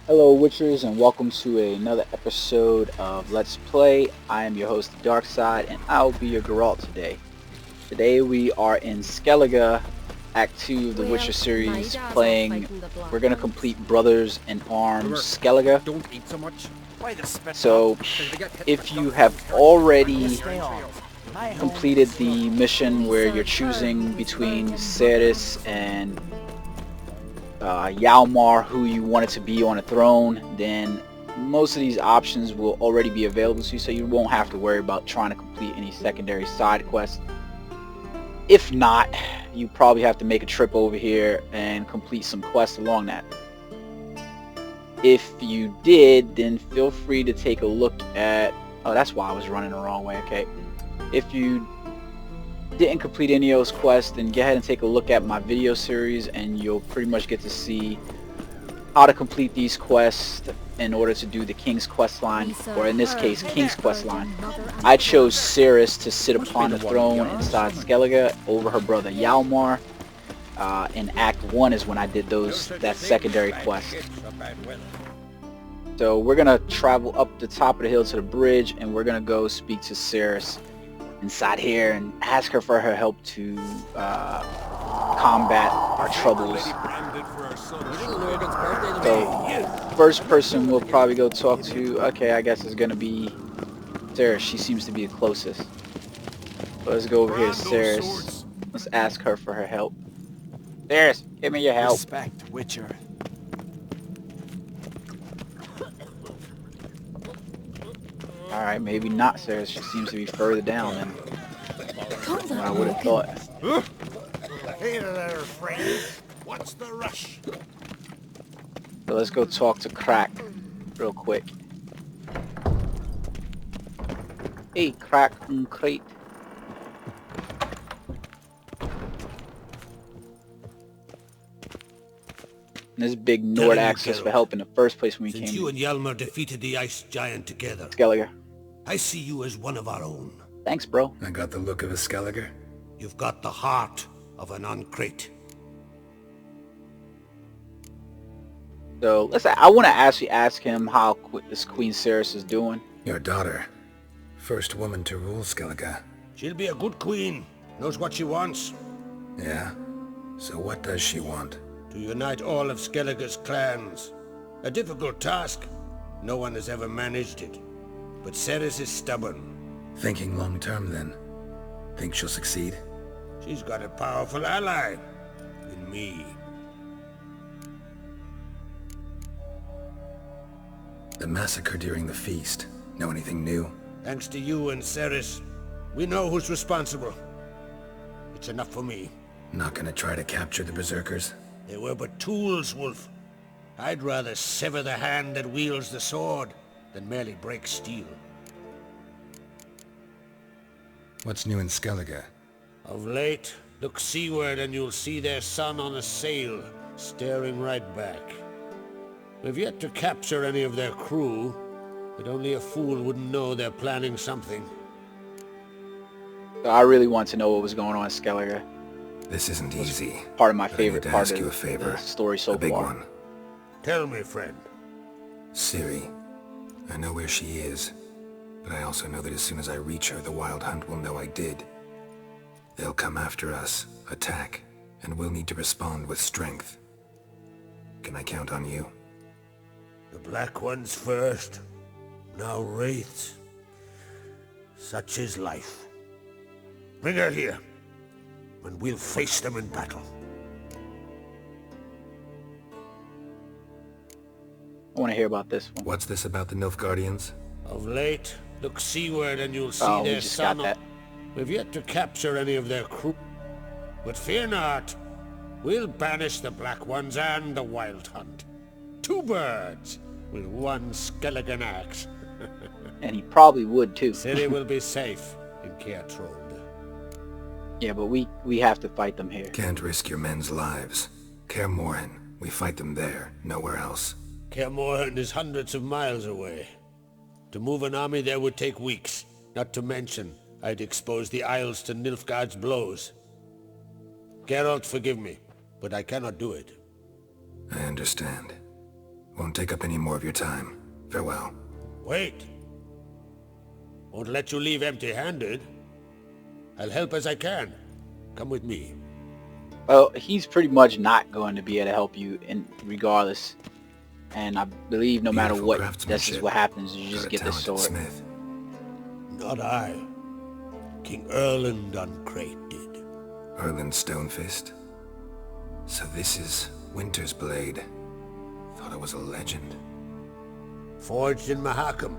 Hello, Witchers, and welcome to another episode of Let's Play. I am your host, Dark Side, and I'll be your Geralt today. Today we are in Skellige, Act 2 of the Witcher series, playing. We're going to complete Brothers in Arms Skellige. Don't eat so much. Why the spit So, if you have already completed the mission where you're choosing between Cerys and Yalmar, who you wanted to be on a throne, then most of these options will already be available to you, so you won't have to worry about trying to complete any secondary side quests. If not, you probably have to make a trip over here and complete some quests along that. If you did, then feel free to take a look at... Oh, that's why I was running the wrong way, okay. If you didn't complete any of those quests, then go ahead and take a look at my video series and you'll pretty much get to see how to complete these quests in order to do the King's quest line, or in this case, King's quest line. I chose Cerys to sit upon the throne inside Skellige over her brother Yalmar. In Act 1 is when I did that secondary quest. So we're gonna travel up the top of the hill to the bridge, and we're gonna go speak to Cerys inside here and ask her for her help to combat our troubles. So first person we'll probably go talk to, okay, I guess is gonna be Cerys. She seems to be the closest. So let's go over here to Cerys. Let's ask her for her help. Cerys, give me your help. Respect, Witcher. Alright, maybe not Cerys. She seems to be further down than I would have thought. Hey there, friend. What's the rush? So let's go talk to Crack real quick. Hey, Crack and Crate. And this big Nord asked us for help in the first place when we Since came you to and Hjalmar defeated the ice giant together, Skellige. I see you as one of our own. Thanks, bro. I got the look of a Skellige. You've got the heart of an Uncrate. So I want to actually ask him how this Queen Cerys is doing. Your daughter. First woman to rule Skellige. She'll be a good queen, knows what she wants. Yeah? So what does she want? To unite all of Skellige's clans. A difficult task. No one has ever managed it. But Cerys is stubborn. Thinking long term then. Think she'll succeed? She's got a powerful ally. In me. The massacre during the feast. Know anything new? Thanks to you and Cerys, we know who's responsible. It's enough for me. Not gonna try to capture the berserkers? They were but tools, Wolf. I'd rather sever the hand that wields the sword than merely break steel. What's new in Skellige? Of late, look seaward and you'll see their sun on a sail, staring right back. We've yet to capture any of their crew, but only a fool wouldn't know they're planning something. So I really want to know what was going on in Skellige. This isn't easy. Part of my But I favorite need to part ask of you a favor. the story so A big far. one. Tell me, friend. Ciri. I know where she is. But I also know that as soon as I reach her, the Wild Hunt will know I did. They'll come after us, attack, and we'll need to respond with strength. Can I count on you? The Black Ones first, now Wraiths. Such is life. Bring her here, and we'll face them in battle. I want to hear about this one. What's this about the Nilfgaardians? Of late, look seaward and you'll see Oh, we their just got sun. that. We've yet to capture any of their crew. But fear not. We'll banish the Black Ones and the Wild Hunt. Two birds with one Skelligan axe. And he probably would too. Ciri will be safe in Keatrode. Yeah, but we have to fight them here. Can't risk your men's lives. Kaer Morhen, we fight them there, nowhere else. Kaer Morhen is hundreds of miles away. To move an army there would take weeks, not to mention I'd expose the Isles to Nilfgaard's blows. Geralt, forgive me, but I cannot do it. I understand. Won't take up any more of your time. Farewell. Wait. Won't let you leave empty-handed. I'll help as I can. Come with me. Well, he's pretty much not going to be able to help you regardless. And I believe no matter Beautiful what, this is what happens. You just get the sword. Smith. Not I. King Erland Uncrate did. Erland Stonefist? So this is Winter's blade. Thought it was a legend. Forged in Mahakam,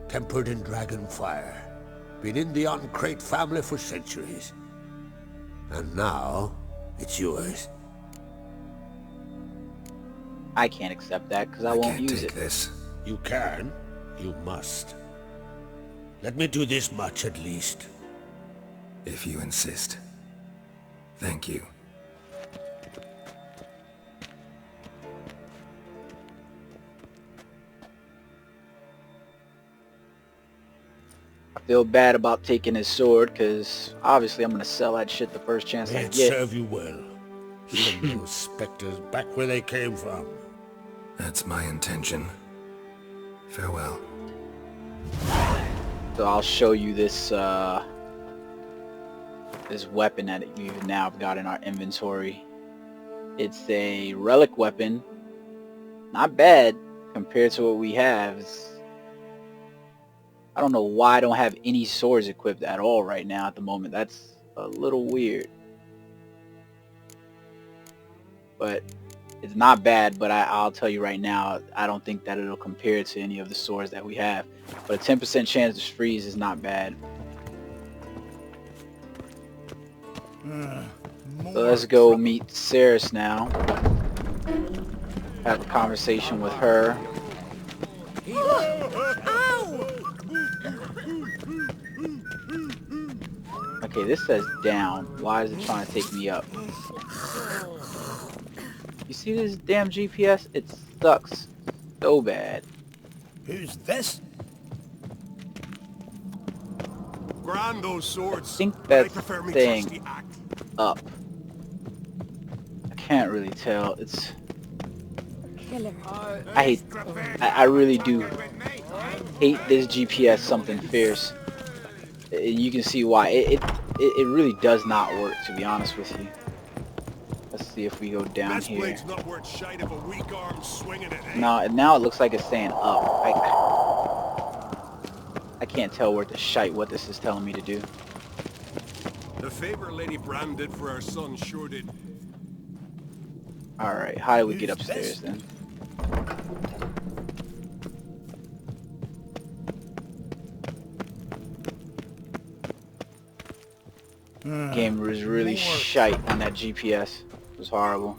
tempered in dragon fire. Been in the Uncrate family for centuries. And now, it's yours. I can't accept that because I won't can't use take it. this. You can. You must. Let me do this much at least. If you insist. Thank you. I feel bad about taking his sword because obviously I'm going to sell that shit the first chance I May it get. serve you well. Send those specters back where they came from. That's my intention. Farewell. So I'll show you this this weapon that we've now got in our inventory. It's a relic weapon. Not bad compared to what we have. I don't know why I don't have any swords equipped at all right now at the moment. That's a little weird. But it's not bad, but I'll tell you right now, I don't think that it'll compare to any of the swords that we have. But a 10% chance to freeze is not bad. So let's go meet Ceres now. Have a conversation with her. Okay, this says down. Why is it trying to take me up? You see this damn GPS? It sucks so bad. Who's this? Grind those swords. I think I that's prefer me saying trusty act. up. I can't really tell. It's... Killer. I really do hate this GPS something fierce. And you can see why. It really does not work, to be honest with you. Let's see if we go down This here. blade's not worth shite if a weak arm swinging it, eh? Now it looks like it's saying up. I can't tell what this is telling me to do. The favor Lady Bran did for our son sure did. Alright, how do we get upstairs then? Game was really shite on that GPS. It was horrible.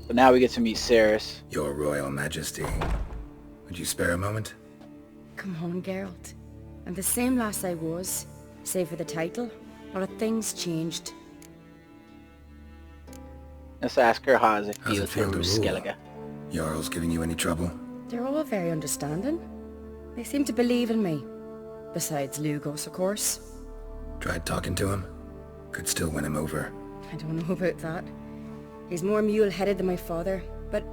But now we get to meet Ceres. Your Royal Majesty. Would you spare a moment? Come on, Geralt. I'm the same lass I was, save for the title. A lot of things changed. Let's ask her how does it How's feel it feel to to Arms rule? Skellige. Jarl's giving you any trouble? They're all very understanding. They seem to believe in me. Besides Lugos, of course. Tried talking to him? Could still win him over. I don't know about that. He's more mule-headed than my father, but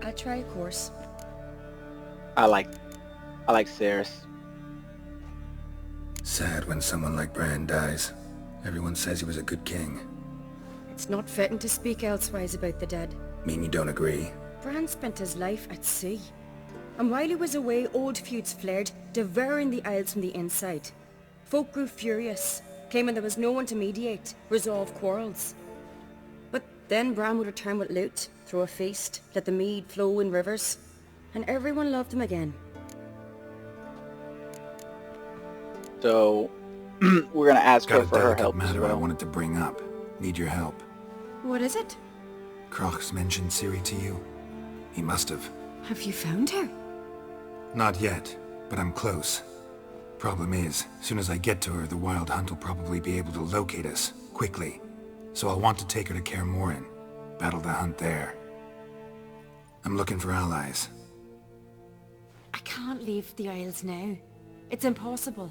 I'll try, of course. I like Ceres. Sad when someone like Bran dies. Everyone says he was a good king. It's not fitting to speak elsewise about the dead. Mean you don't agree? Bran spent his life at sea. And while he was away, old feuds flared, devouring the Isles from the inside. Folk grew furious, claiming there was no one to mediate, resolve quarrels. But then Bran would return with loot, throw a feast, let the mead flow in rivers, and everyone loved him again. So we're gonna ask Got her a for her delicate help as matter I well. wanted to bring up. Need your help. What is it? Croc's mentioned Ciri to you? He must have. Have you found her? Not yet, but I'm close. Problem is, soon as I get to her, the Wild Hunt will probably be able to locate us, quickly. So I'll want to take her to Kaer Morhen, battle the hunt there. I'm looking for allies. I can't leave the Isles now. It's impossible.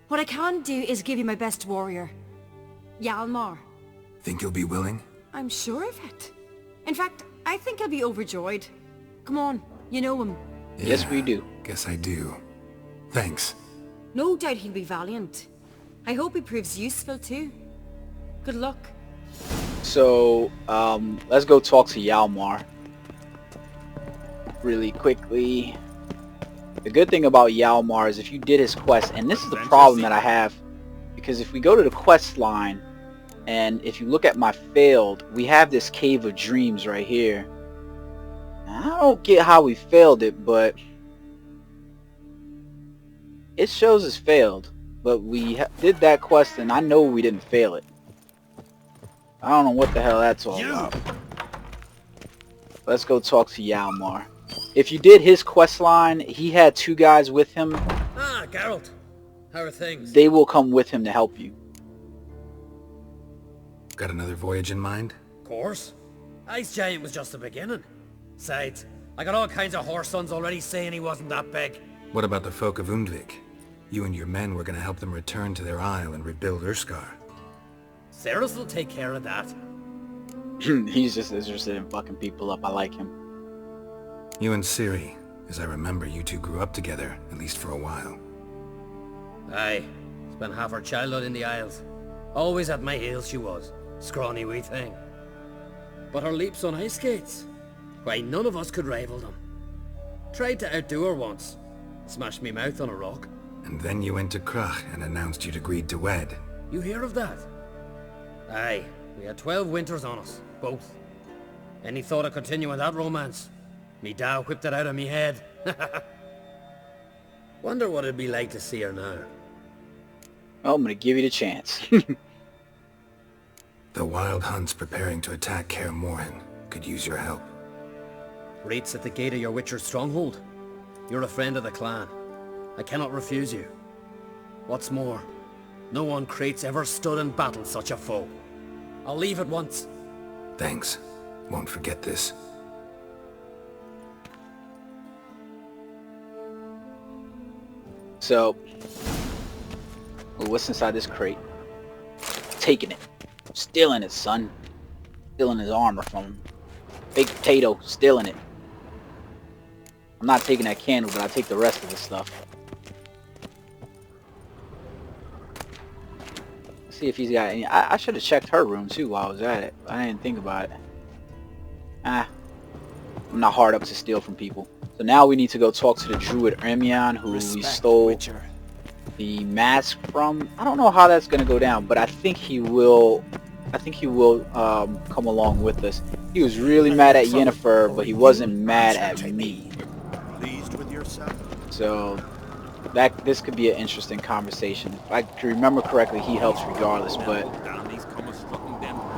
What I can do is give you my best warrior, Hjalmar. Think you'll be willing? I'm sure of it. In fact, I think I'll be overjoyed. Come on, You know him. Yes, we do. Guess I do. Thanks. No doubt he'll be valiant. I hope he proves useful too. Good luck. So, let's go talk to Yalmar really quickly. The good thing about Yalmar is if you did his quest, and this is the problem that I have, because if we go to the quest line, and if you look at my failed, we have this Cave of Dreams right here. I don't get how we failed it, but it shows as failed. But we did that quest, and I know we didn't fail it. I don't know what the hell that's all about. Let's go talk to Yalmar. If you did his quest line, he had 2 guys with him. Ah, Geralt. How are things? They will come with him to help you. Got another voyage in mind? Of course. Ice Giant was just the beginning. Besides, I got all kinds of horse sons already saying he wasn't that big. What about the folk of Undvik? You and your men were gonna help them return to their isle and rebuild Urskar. Ceres will take care of that. He's just interested in fucking people up. I like him. You and Ciri, as I remember, you two grew up together, at least for a while. Aye. Spent half her childhood in the Isles. Always at my heels she was. Scrawny wee thing. But her leaps on ice skates, why, none of us could rival them. Tried to outdo her once. Smashed me mouth on a rock. And then you went to Krach and announced you'd agreed to wed. You hear of that? Aye. We had 12 winters on us, both. Any thought of continuing that romance? Me Dow whipped it out of me head. Wonder what it'd be like to see her now. Well, I'm gonna give you the chance. The Wild Hunt's preparing to attack Kaer Morhen. Could use your help. Rates at the gate of your Witcher's stronghold. You're a friend of the clan. I cannot refuse you. What's more, no one Krait's ever stood and battled such a foe. I'll leave at once. Thanks. Won't forget this. So, what's inside this crate? Taking it. Stealing it, son. Stealing his armor from him. Baked potato, stealing it. I'm not taking that candle, but I take the rest of the stuff. See if he's got any. I should have checked her room too while I was at it. I didn't think about it. I'm not hard up to steal from people. So now we need to go talk to the druid Ermion, who we stole the mask from. I don't know how that's gonna go down, but I think he will. Come along with us. He was really mad at Yennefer, but he wasn't mad at me. Pleased with yourself? So this could be an interesting conversation. If I can remember correctly, he helps regardless, but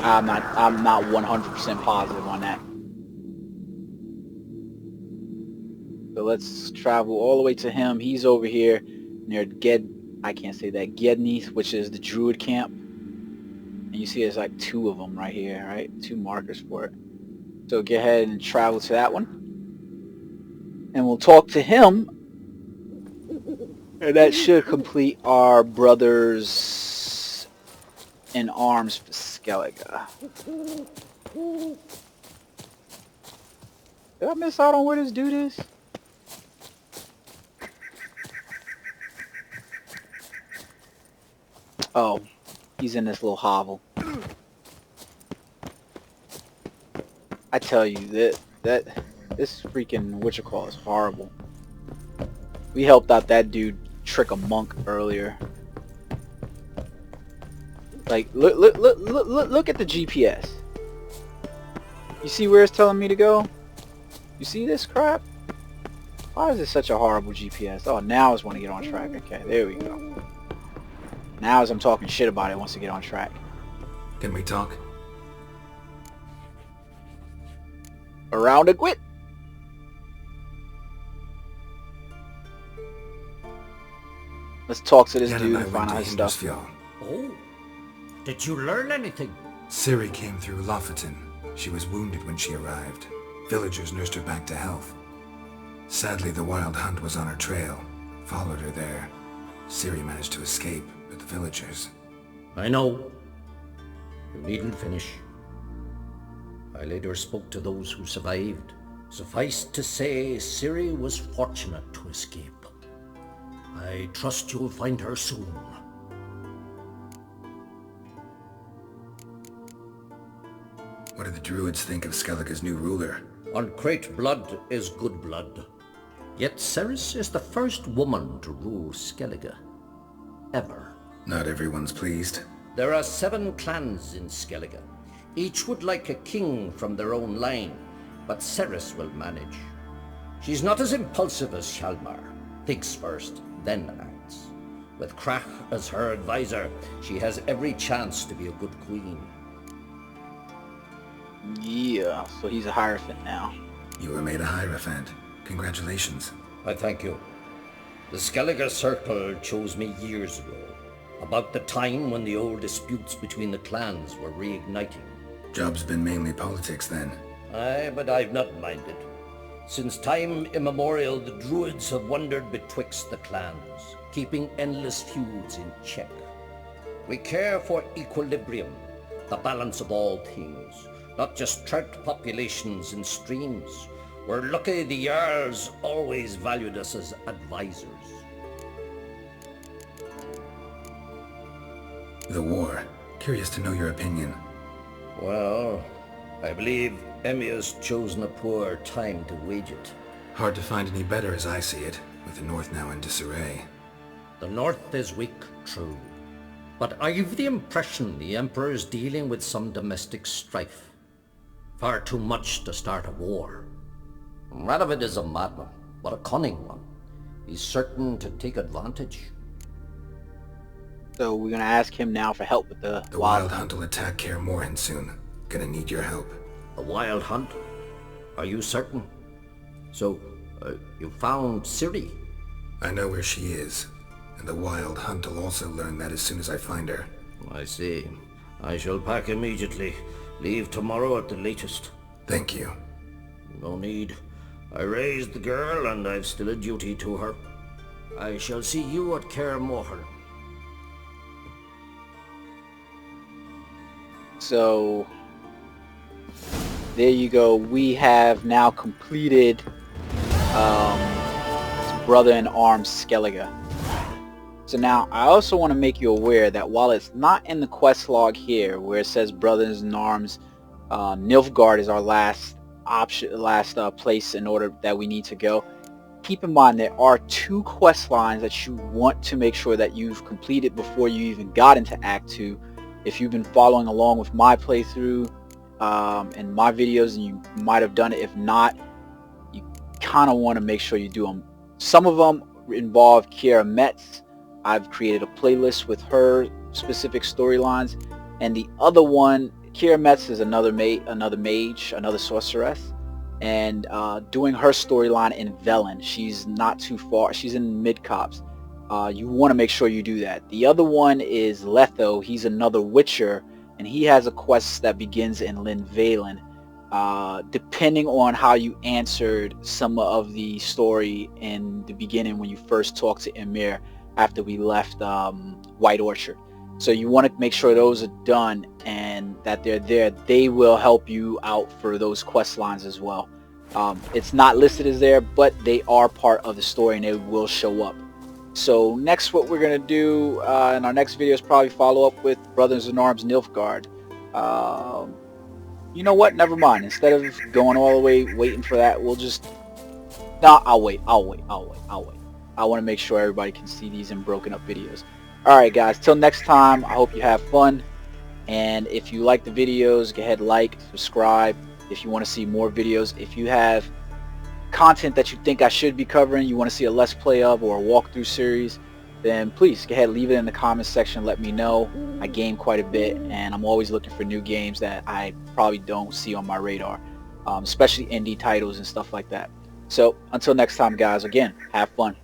I'm not 100% positive on that. So let's travel all the way to him. He's over here near Gedney, which is the druid camp. And you see there's like 2 of them right here, right? 2 markers for it. So go ahead and travel to that one. And we'll talk to him. And that should complete our brothers in Arms Skellige. Did I miss out on where this dude is? Oh, he's in this little hovel. I tell you that this freaking whatchamacallit is horrible. We helped out that dude trick a monk earlier. Like look at the GPS. You see where it's telling me to go? You see this crap? Why is it such a horrible GPS? Oh, now it's want to get on track. Okay, there we go. Now as I'm talking shit about it, it wants to get on track. Can we talk? Around a quit. Let's talk to this Yen dude and I and went find to out his stuff. Hindarsfjall. Oh, did you learn anything? Ciri came through Lofoten. She was wounded when she arrived. Villagers nursed her back to health. Sadly, the Wild Hunt was on her trail. Followed her there. Ciri managed to escape, but the villagers... I know. You needn't finish. I later spoke to those who survived. Suffice to say, Ciri was fortunate to escape. I trust you'll find her soon. What do the druids think of Skellige's new ruler? Uncrate blood is good blood. Yet Ceres is the first woman to rule Skellige. Ever. Not everyone's pleased. There are 7 clans in Skellige. Each would like a king from their own line, but Ceres will manage. She's not as impulsive as Hjalmar. Thinks first, then acts. With Krach as her advisor, she has every chance to be a good queen. Yeah, so he's a Hierophant now. You were made a Hierophant. Congratulations. I thank you. The Skellige Circle chose me years ago, about the time when the old disputes between the clans were reigniting. Job's been mainly politics then. Aye, but I've not minded. Since time immemorial, the druids have wandered betwixt the clans, keeping endless feuds in check. We care for equilibrium, the balance of all things, not just trout populations in streams. We're lucky the Jarls always valued us as advisors. The war. Curious to know your opinion. Well, I believe Emmia's chosen a poor time to wage it. Hard to find any better as I see it, with the North now in disarray. The North is weak, true. But I've the impression the Emperor is dealing with some domestic strife. Far too much to start a war. Radovid is a madman, but a cunning one. He's certain to take advantage. So we're gonna ask him now for help with the Wild Hunt will attack Kaer Morhen soon. Gonna need your help. A Wild Hunt? Are you certain? So, you found Ciri? I know where she is, and the Wild Hunt will also learn that as soon as I find her. I see. I shall pack immediately. Leave tomorrow at the latest. Thank you. No need. I raised the girl, and I've still a duty to her. I shall see you at Kaer Morhen. So there you go. We have now completed Brother in Arms Skellige. So now I also want to make you aware that while it's not in the quest log here where it says Brothers in Arms, Nilfgaard is our last option, place in order that we need to go. Keep in mind there are 2 quest lines that you want to make sure that you've completed before you even got into Act 2. If you've been following along with my playthrough and my videos, and you might have done it. If not, you kind of want to make sure you do them. Some of them involve Keira Metz. I've created a playlist with her specific storylines, and the other one, Keira Metz is another mage, another sorceress, and doing her storyline in Velen. She's not too far. She's in Mid-Cops. You want to make sure you do that. The other one is Letho. He's another Witcher, and he has a quest that begins in Lindvalen. Depending on how you answered some of the story in the beginning when you first talked to Emir after we left White Orchard. So you want to make sure those are done and that they're there. They will help you out for those quest lines as well. It's not listed as there, but they are part of the story and they will show up. So next, what we're going to do in our next video is probably follow up with Brothers in Arms Nilfgaard. You know what? Never mind. Instead of going all the way waiting for that, we'll just... No, I'll wait. I want to make sure everybody can see these in broken up videos. Alright guys, till next time, I hope you have fun. And if you like the videos, go ahead, like, subscribe if you want to see more videos. If you have content that you think I should be covering, you want to see a Let's Play of or a walkthrough series, then please go ahead, leave it in the comments section, let me know. I game quite a bit and I'm always looking for new games that I probably don't see on my radar, especially indie titles and stuff like that. So until next time guys, again, have fun.